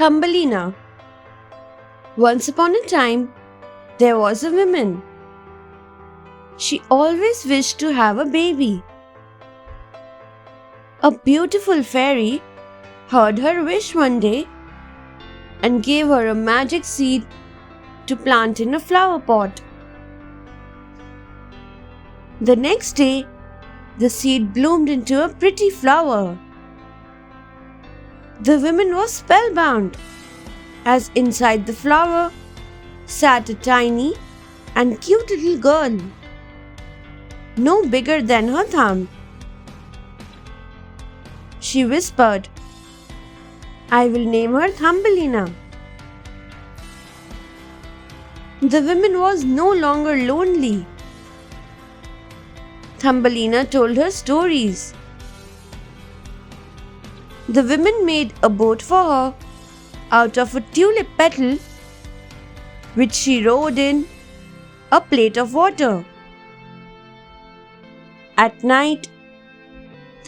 Thumbelina. Once upon a time, there was a woman. She always wished to have a baby. A beautiful fairy heard her wish one day and gave her a magic seed to plant in a flower pot. The next day, the seed bloomed into a pretty flower. The woman was spellbound, as inside the flower sat a tiny and cute little girl, no bigger than her thumb. She whispered, "I will name her Thumbelina." The woman was no longer lonely. Thumbelina told her stories. The woman made a boat for her out of a tulip petal, which she rowed in a plate of water. At night,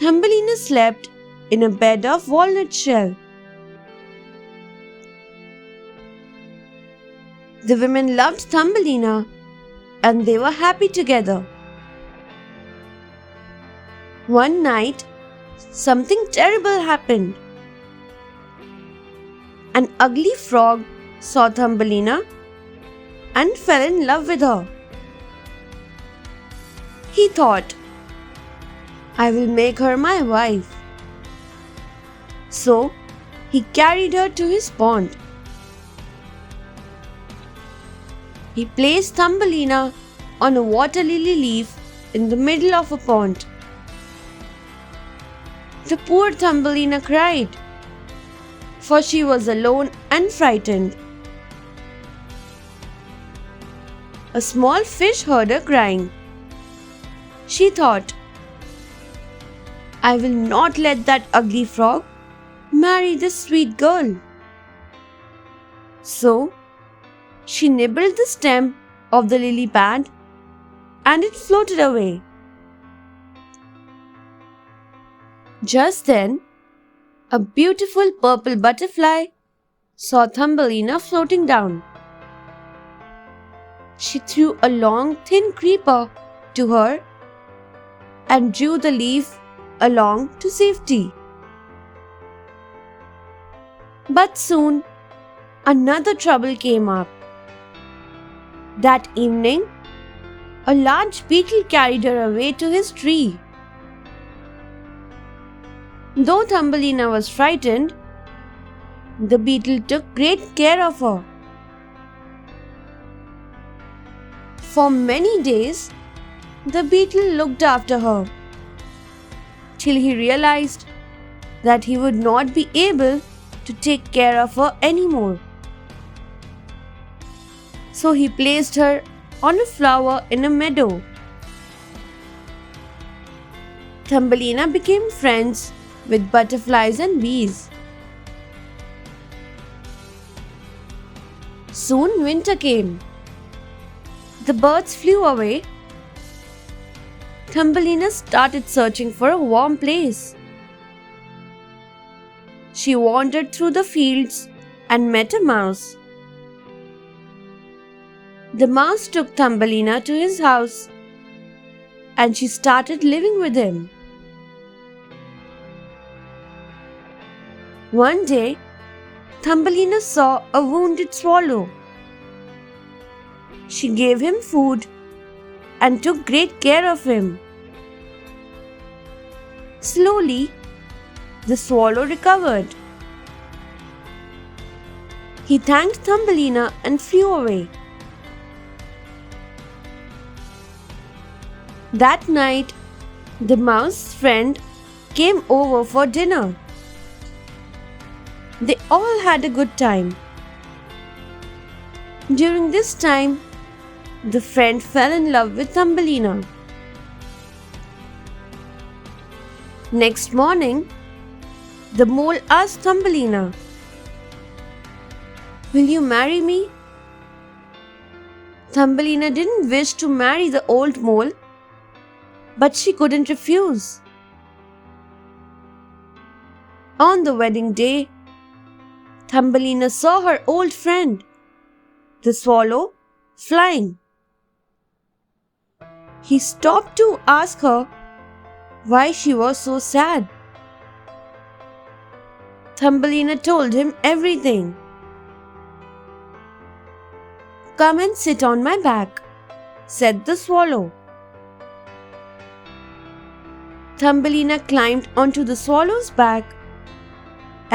Thumbelina slept in a bed of walnut shell. The women loved Thumbelina and they were happy together. One night, something terrible happened. An ugly frog saw Thumbelina and fell in love with her. He thought, "I will make her my wife." So, he carried her to his pond. He placed Thumbelina on a water lily leaf in the middle of a pond. The poor Thumbelina cried, for she was alone and frightened. A small fish heard her crying. She thought, "I will not let that ugly frog marry this sweet girl." So, she nibbled the stem of the lily pad and it floated away. Just then, a beautiful purple butterfly saw Thumbelina floating down. She threw a long, thin creeper to her and drew the leaf along to safety. But soon, another trouble came up. That evening, a large beetle carried her away to his tree. Though Thumbelina was frightened, the beetle took great care of her. For many days, the beetle looked after her, till he realized that he would not be able to take care of her anymore. So he placed her on a flower in a meadow. Thumbelina became friends with butterflies and bees. Soon winter came. The birds flew away. Thumbelina started searching for a warm place. She wandered through the fields and met a mouse. The mouse took Thumbelina to his house and she started living with him. One day, Thumbelina saw a wounded swallow. She gave him food and took great care of him. Slowly, the swallow recovered. He thanked Thumbelina and flew away. That night, the mouse's friend came over for dinner. They all had a good time. During this time, the friend fell in love with Thumbelina. Next morning, the mole asked Thumbelina, "Will you marry me?" Thumbelina didn't wish to marry the old mole, but she couldn't refuse. On the wedding day, Thumbelina saw her old friend, the swallow, flying. He stopped to ask her why she was so sad. Thumbelina told him everything. "Come and sit on my back," said the swallow. Thumbelina climbed onto the swallow's back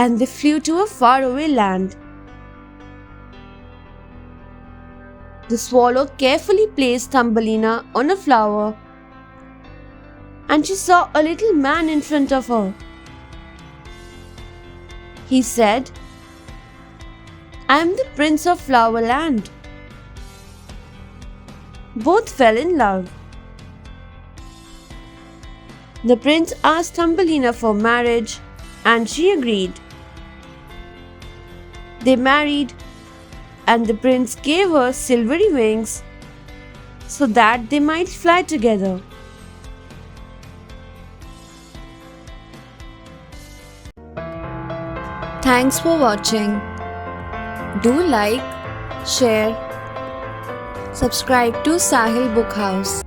and they flew to a faraway land. The swallow carefully placed Thumbelina on a flower and she saw a little man in front of her. He said, "I am the Prince of Flowerland." Both fell in love. The prince asked Thumbelina for marriage and she agreed. They married and the prince gave her silvery wings so that they might fly together. Thanks for watching. Do like, share, subscribe to Sahil Book House.